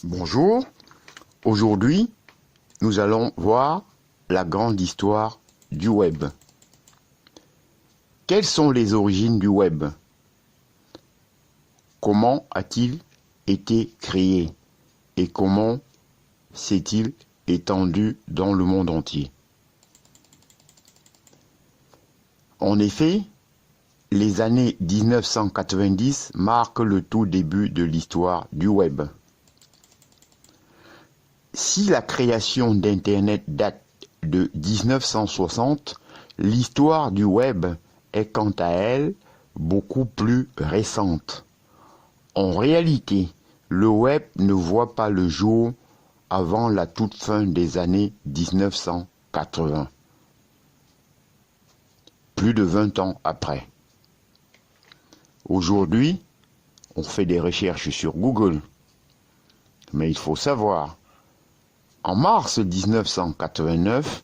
Bonjour, aujourd'hui nous allons voir la grande histoire du web. Quelles sont les origines du web? Comment a-t-il été créé et comment s'est-il étendu dans le monde entier? En effet, les années 1990 marquent le tout début de l'histoire du web. Si la création d'Internet date de 1960, l'histoire du web est quant à elle beaucoup plus récente. En réalité, le web ne voit pas le jour avant la toute fin des années 1980, plus de 20 ans après. Aujourd'hui, on fait des recherches sur Google, mais il faut savoir, en mars 1989,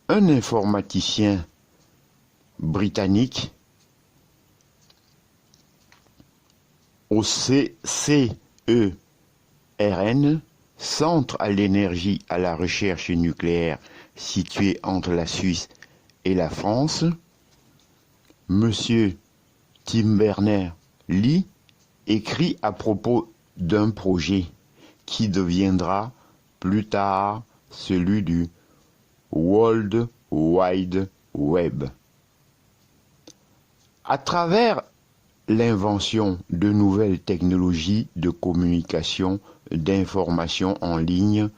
un informaticien britannique au CERN, Centre à l'énergie à la recherche nucléaire situé entre la Suisse et la France, Monsieur Tim Berners-Lee écrit à propos d'un projet qui deviendra plus tard celui du World Wide Web. À travers l'invention de nouvelles technologies de communication, d'information en ligne,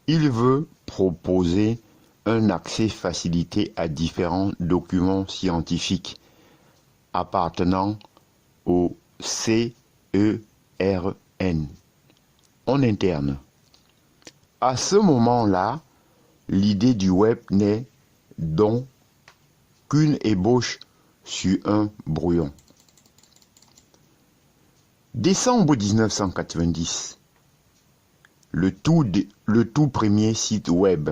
il veut proposer un accès facilité à différents documents scientifiques appartenant au CERN en interne. À ce moment-là, l'idée du web n'est donc qu'une ébauche sur un brouillon. Décembre 1990, le tout premier site web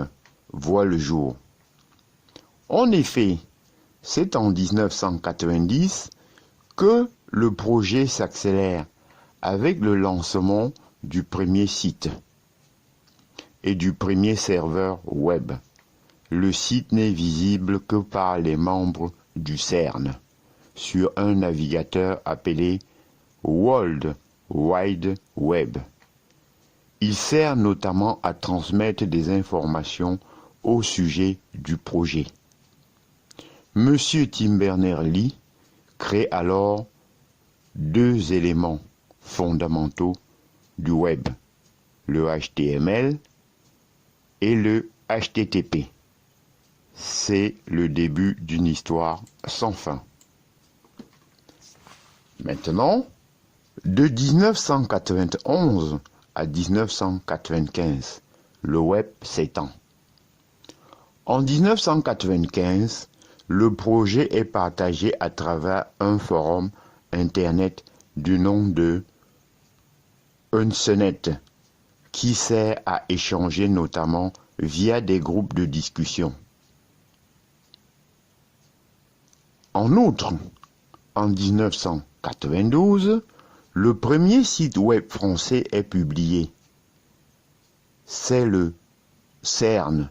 voit le jour. En effet, c'est en 1990 que le projet s'accélère avec le lancement du premier site et du premier serveur web. Le site n'est visible que par les membres du CERN sur un navigateur appelé World Wide Web. Il sert notamment à transmettre des informations au sujet du projet. Monsieur Tim Berners-Lee crée alors deux éléments fondamentaux du web, le HTML et le HTTP. C'est le début d'une histoire sans fin. Maintenant, de 1991 à 1995, le web s'étend. En 1995, le projet est partagé à travers un forum Internet du nom de Usenet, qui sert à échanger notamment via des groupes de discussion. En outre, en 1992, le premier site web français est publié. C'est le CERN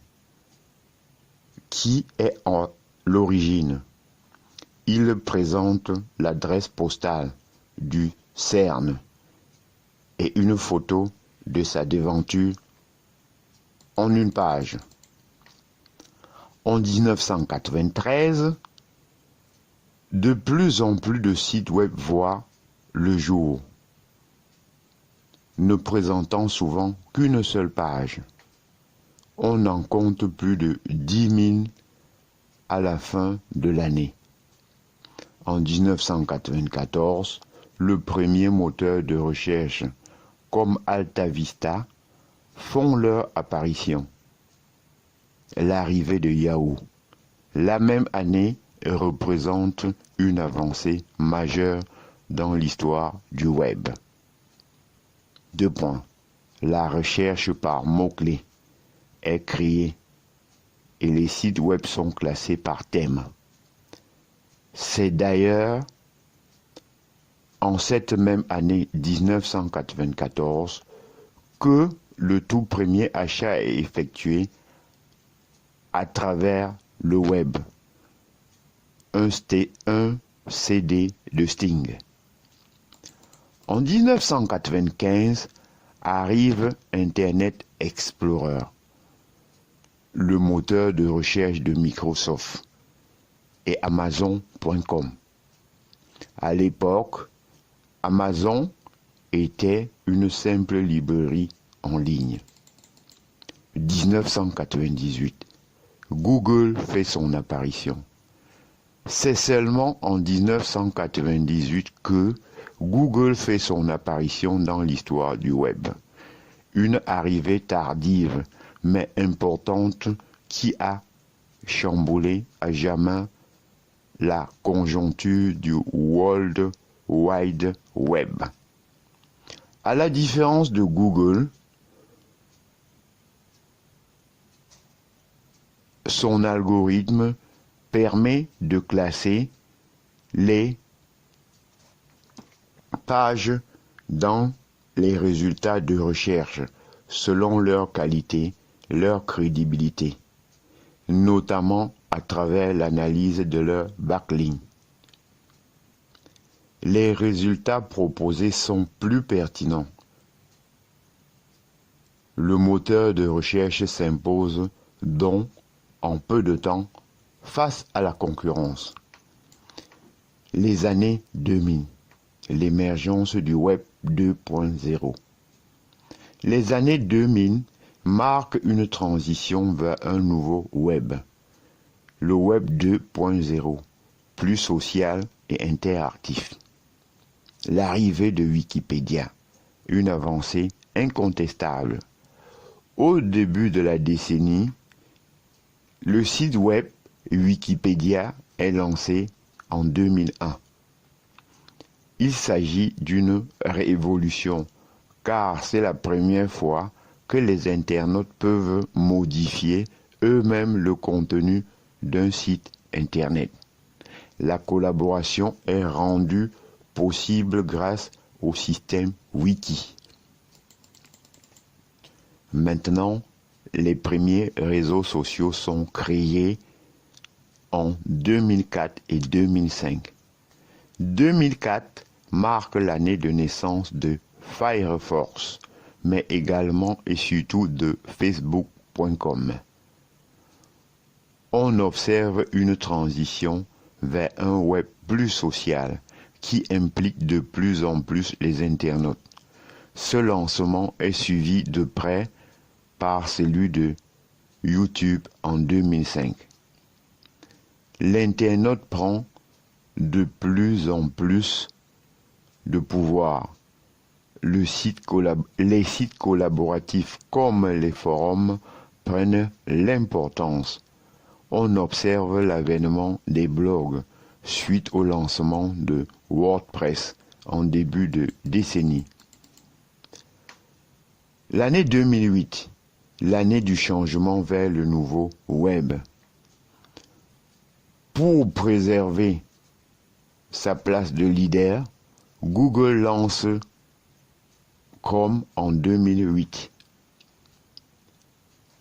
qui est en l'origine. Il présente l'adresse postale du CERN et une photo de sa devanture en une page. En 1993, de plus en plus de sites web voient le jour, ne présentant souvent qu'une seule page. On en compte plus de 10 000 à la fin de l'année. En 1994, le premier moteur de recherche comme AltaVista font leur apparition. L'arrivée de Yahoo, la même année, représente une avancée majeure dans l'histoire du web. 2 points. La recherche par mots-clés est créée et les sites web sont classés par thème. C'est d'ailleurs en cette même année 1994 que le tout premier achat est effectué à travers le web. Un CD de Sting. En 1995 arrive Internet Explorer, le moteur de recherche de Microsoft, et Amazon.com. À l'époque, Amazon était une simple librairie en ligne. 1998, Google fait son apparition. C'est seulement en 1998 que Google fait son apparition dans l'histoire du web. Une arrivée tardive mais importante qui a chamboulé à jamais la conjoncture du World Wide Web. À la différence de Google, son algorithme permet de classer les pages dans les résultats de recherche selon leur qualité, leur crédibilité, notamment à travers l'analyse de leur backlink. Les résultats proposés sont plus pertinents. Le moteur de recherche s'impose donc en peu de temps face à la concurrence. Les années 2000, l'émergence du Web 2.0. Les années 2000 marquent une transition vers un nouveau Web. Le Web 2.0, plus social et interactif. L'arrivée de Wikipédia, une avancée incontestable. Au début de la décennie, le site web Wikipédia est lancé en 2001. Il s'agit d'une révolution, car c'est la première fois que les internautes peuvent modifier eux-mêmes le contenu d'un site internet. La collaboration est rendue possible grâce au système Wiki. Maintenant, les premiers réseaux sociaux sont créés en 2004 et 2005. 2004 marque l'année de naissance de Firefox, mais également et surtout de Facebook.com. On observe une transition vers un web plus social qui implique de plus en plus les internautes. Ce lancement est suivi de près par celui de YouTube en 2005. L'internaute prend de plus en plus de pouvoir. Les sites collaboratifs comme les forums prennent l'importance. On observe l'avènement des blogs suite au lancement de WordPress en début de décennie. L'année 2008, l'année du changement vers le nouveau web. Pour préserver sa place de leader, Google lance Chrome en 2008.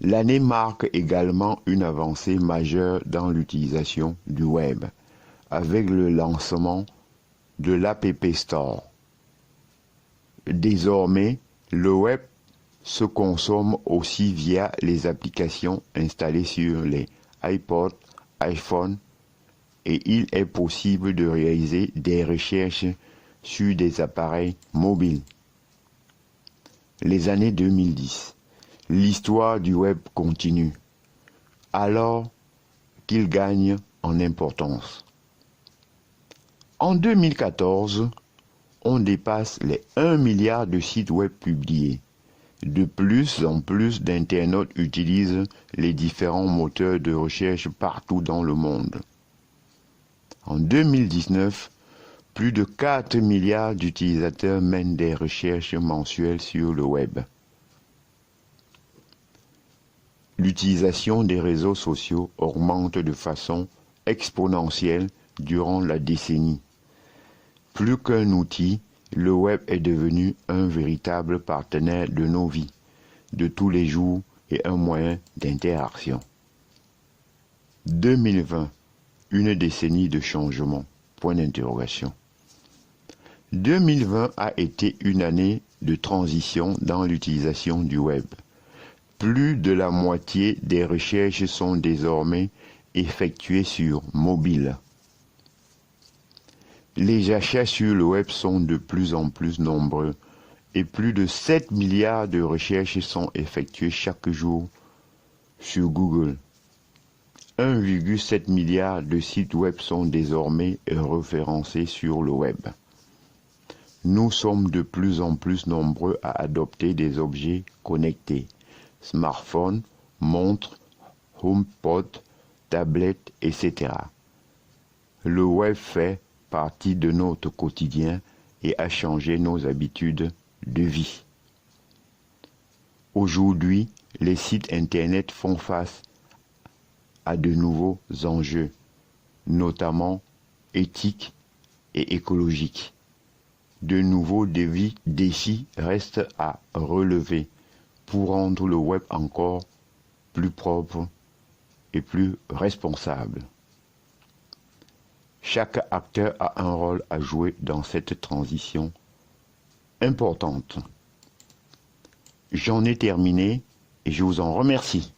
L'année marque également une avancée majeure dans l'utilisation du web, avec le lancement de l'App Store. Désormais, le web se consomme aussi via les applications installées sur les iPods, iPhone, et il est possible de réaliser des recherches sur des appareils mobiles. Les années 2010. L'histoire du web continue, alors qu'il gagne en importance. En 2014, on dépasse les 1 milliard de sites web publiés. De plus en plus d'internautes utilisent les différents moteurs de recherche partout dans le monde. En 2019, plus de 4 milliards d'utilisateurs mènent des recherches mensuelles sur le web. L'utilisation des réseaux sociaux augmente de façon exponentielle durant la décennie. Plus qu'un outil, le web est devenu un véritable partenaire de nos vies, de tous les jours et un moyen d'interaction. 2020, une décennie de changement. Point d'interrogation. 2020 a été une année de transition dans l'utilisation du web. Plus de la moitié des recherches sont désormais effectuées sur mobile. Les achats sur le web sont de plus en plus nombreux et plus de 7 milliards de recherches sont effectuées chaque jour sur Google. 1,7 milliard de sites web sont désormais référencés sur le web. Nous sommes de plus en plus nombreux à adopter des objets connectés, smartphones, montres, HomePod, tablettes, etc. Le web fait partie de notre quotidien et a changé nos habitudes de vie. Aujourd'hui, les sites Internet font face à de nouveaux enjeux, notamment éthiques et écologiques. De nouveaux défis restent à relever pour rendre le web encore plus propre et plus responsable. Chaque acteur a un rôle à jouer dans cette transition importante. J'en ai terminé et je vous en remercie.